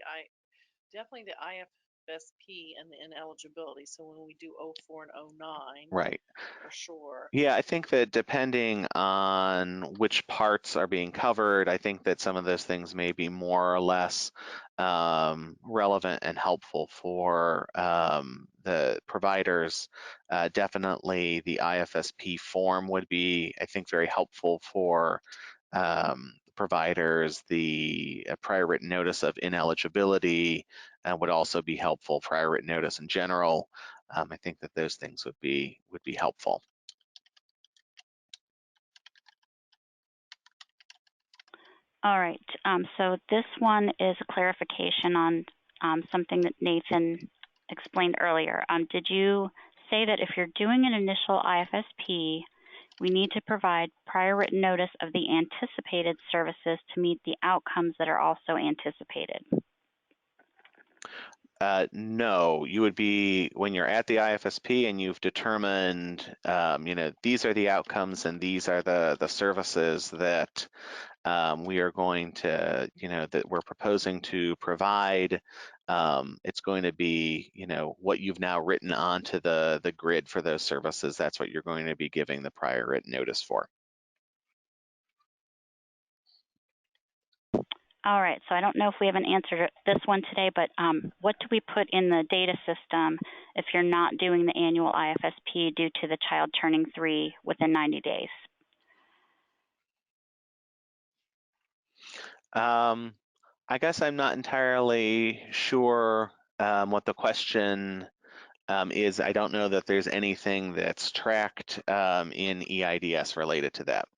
Definitely the IFSP and the ineligibility. So when we do 04 and 09, right, for sure. Yeah, I think that depending on which parts are being covered, I think that some of those things may be more or less relevant and helpful for the providers. Definitely the IFSP form would be, I think, very helpful for providers. The prior written notice of ineligibility would also be helpful. Prior written notice in general, I think that those things would be helpful. All right, so this one is a clarification on something that Nathan explained earlier. Did you say that if you're doing an initial IFSP, we need to provide prior written notice of the anticipated services to meet the outcomes that are also anticipated? No, you would be, when you're at the IFSP and you've determined, these are the outcomes and these are the services that we are going to, that we're proposing to provide. It's going to be, what you've now written onto the grid for those services. That's what you're going to be giving the prior written notice for. All right, so I don't know if we have an answer to this one today, but what do we put in the data system if you're not doing the annual IFSP due to the child turning 3 within 90 days? I guess I'm not entirely sure what the question is. I don't know that there's anything that's tracked in EIDS related to that.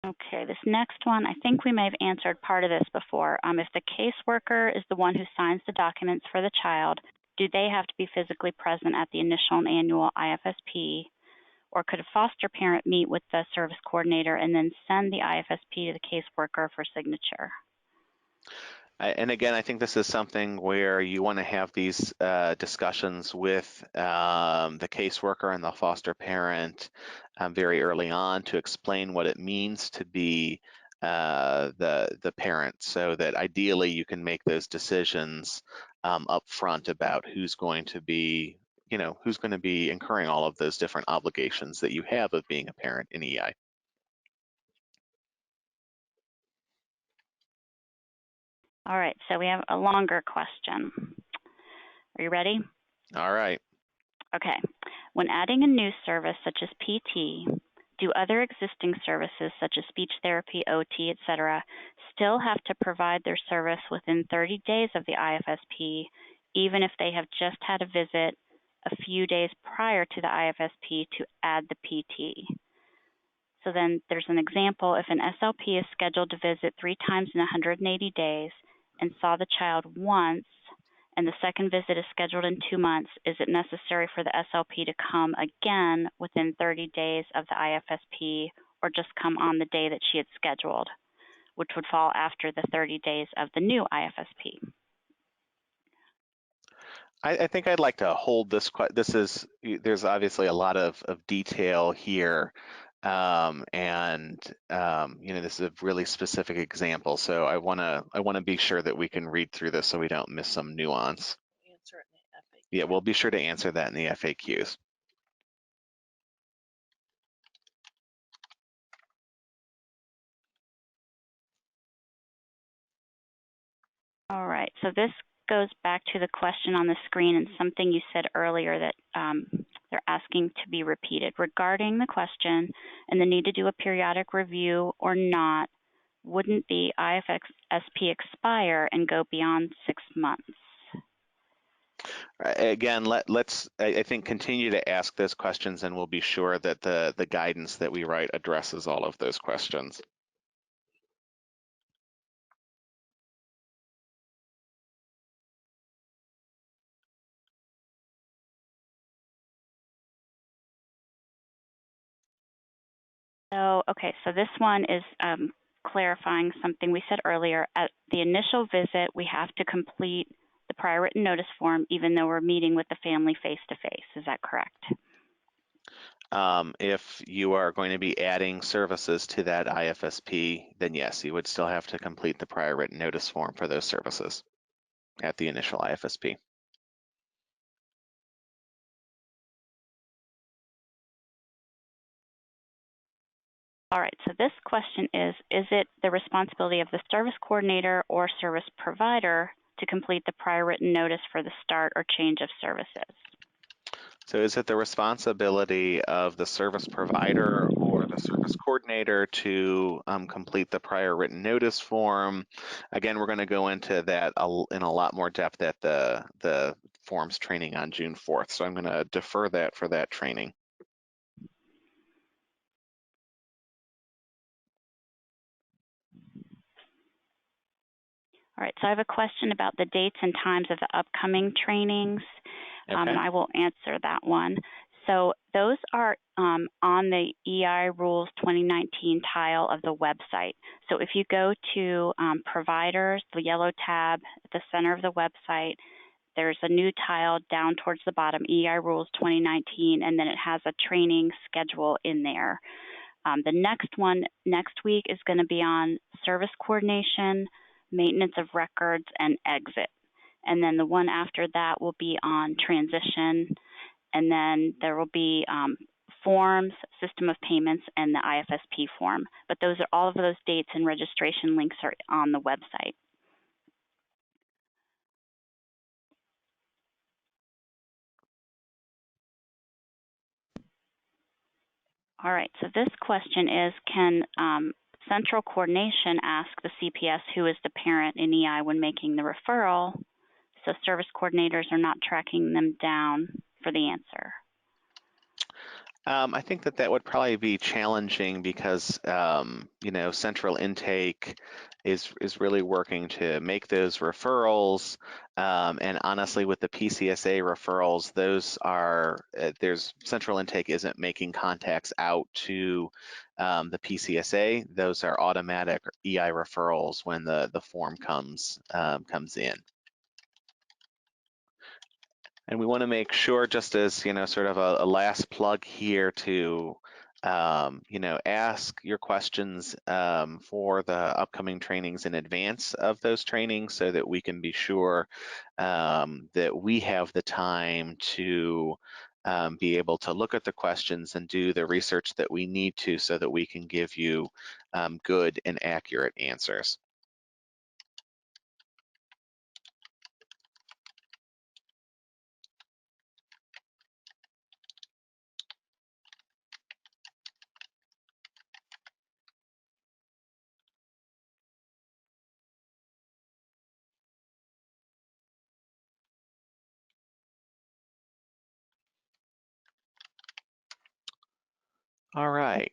Okay, this next one, I think we may have answered part of this before. If the caseworker is the one who signs the documents for the child, do they have to be physically present at the initial and annual IFSP? Or could a foster parent meet with the service coordinator and then send the IFSP to the caseworker for signature? And again, I think this is something where you want to have these discussions with the caseworker and the foster parent very early on to explain what it means to be the parent, so that ideally you can make those decisions up front about who's going to be, who's going to be incurring all of those different obligations that you have of being a parent in EI. All right, so we have a longer question. Are you ready? All right. Okay. When adding a new service such as PT, do other existing services such as speech therapy, OT, etc., still have to provide their service within 30 days of the IFSP, even if they have just had a visit a few days prior to the IFSP to add the PT? So then there's an example. If an SLP is scheduled to visit 3 times in 180 days and saw the child once and the second visit is scheduled in 2 months, is it necessary for the SLP to come again within 30 days of the IFSP, or just come on the day that she had scheduled, which would fall after the 30 days of the new IFSP? I think I'd like to hold this. There's obviously a lot of detail here, and this is a really specific example. So I want to be sure that we can read through this so we don't miss some nuance. Answer it in the FAQ. Yeah, we'll be sure to answer that in the FAQs. All right, so this goes back to the question on the screen and something you said earlier that they're asking to be repeated. Regarding the question and the need to do a periodic review or not, wouldn't the IFSP expire and go beyond 6 months? Again, let's I think continue to ask those questions, and we'll be sure that the guidance that we write addresses all of those questions. So, okay, so this one is clarifying something we said earlier. At the initial visit, we have to complete the prior written notice form, even though we're meeting with the family face-to-face. Is that correct? If you are going to be adding services to that IFSP, then yes, you would still have to complete the prior written notice form for those services at the initial IFSP. All right, so this question is it the responsibility of the service coordinator or service provider to complete the prior written notice for the start or change of services? So is it the responsibility of the service provider or the service coordinator to complete the prior written notice form? Again, we're going to go into that in a lot more depth at the forms training on June 4th. So I'm going to defer that for that training. All right, so I have a question about the dates and times of the upcoming trainings, Okay. and I will answer that one. So those are on the EI Rules 2019 tile of the website. So if you go to Providers, the yellow tab at the center of the website, there's a new tile down towards the bottom, EI Rules 2019, and then it has a training schedule in there. The next one next week is going to be on service coordination, maintenance of records, and exit. And then the one after that will be on transition, and then there will be forms, system of payments, and the IFSP form. But those are all of those dates and registration links are on the website. All right, so this question is, can central coordination ask the CPS who is the parent in EI when making the referral, so service coordinators are not tracking them down for the answer? I think that would probably be challenging because central intake is really working to make those referrals, and honestly, with the PCSA referrals, those are there's central intake isn't making contacts out to the PCSA. Those are automatic EI referrals when the form comes in. And we want to make sure, just as sort of a last plug here, to ask your questions for the upcoming trainings in advance of those trainings, so that we can be sure that we have the time to be able to look at the questions and do the research that we need to, so that we can give you good and accurate answers. All right.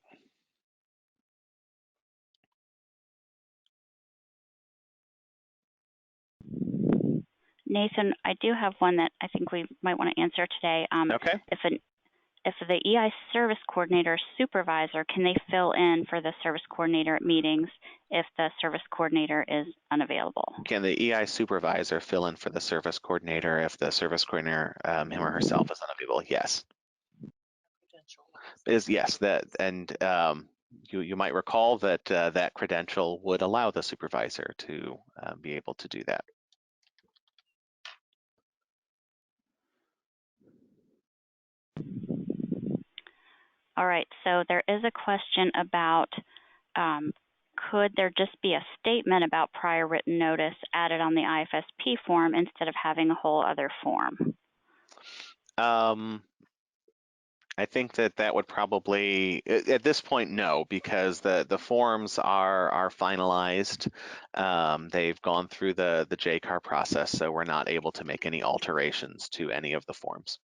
Nathan, I do have one that I think we might want to answer today. Okay. If the EI service coordinator supervisor, can they fill in for the service coordinator at meetings if the service coordinator is unavailable? Can the EI supervisor fill in for the service coordinator if the service coordinator, him or herself, is unavailable? Yes. Yes, that, and you might recall that that credential would allow the supervisor to be able to do that. All right, so there is a question about could there just be a statement about prior written notice added on the IFSP form instead of having a whole other form? I think that would probably, at this point, no, because the forms are finalized. They've gone through the JCAR process, so we're not able to make any alterations to any of the forms.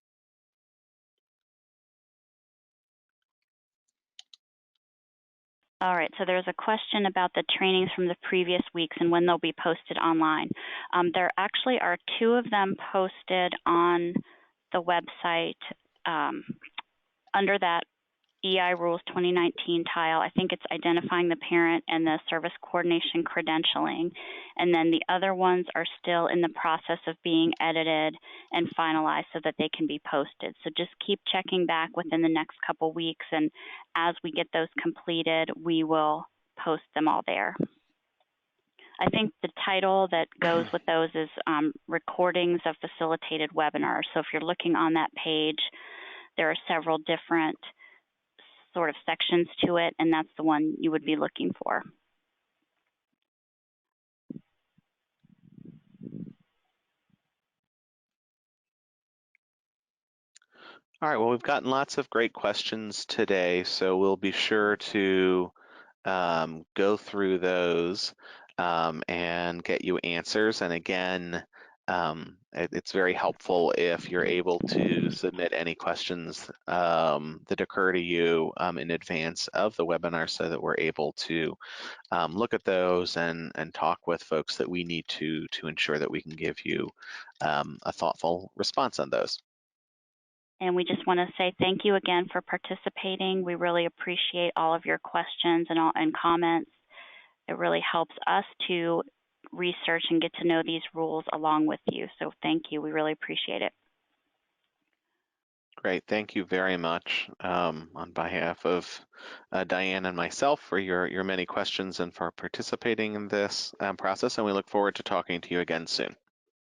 All right, so there's a question about the trainings from the previous weeks and when they'll be posted online. There actually are 2 of them posted on the website under that EI Rules 2019 tile. I think it's identifying the parent and the service coordination credentialing. And then the other ones are still in the process of being edited and finalized so that they can be posted. So just keep checking back within the next couple weeks, and as we get those completed, we will post them all there. I think the title that goes with those is recordings of facilitated webinars. So if you're looking on that page, there are several different sort of sections to it, and that's the one you would be looking for. All right, well, we've gotten lots of great questions today, so we'll be sure to go through those and get you answers. And again, it's very helpful if you're able to submit any questions that occur to you in advance of the webinar so that we're able to look at those and talk with folks that we need to ensure that we can give you a thoughtful response on those. And we just want to say thank you again for participating. We really appreciate all of your questions and comments. It really helps us to research and get to know these rules along with you. So thank you. We really appreciate it. Great. Thank you very much on behalf of Diane and myself for your many questions and for participating in this process. And we look forward to talking to you again soon.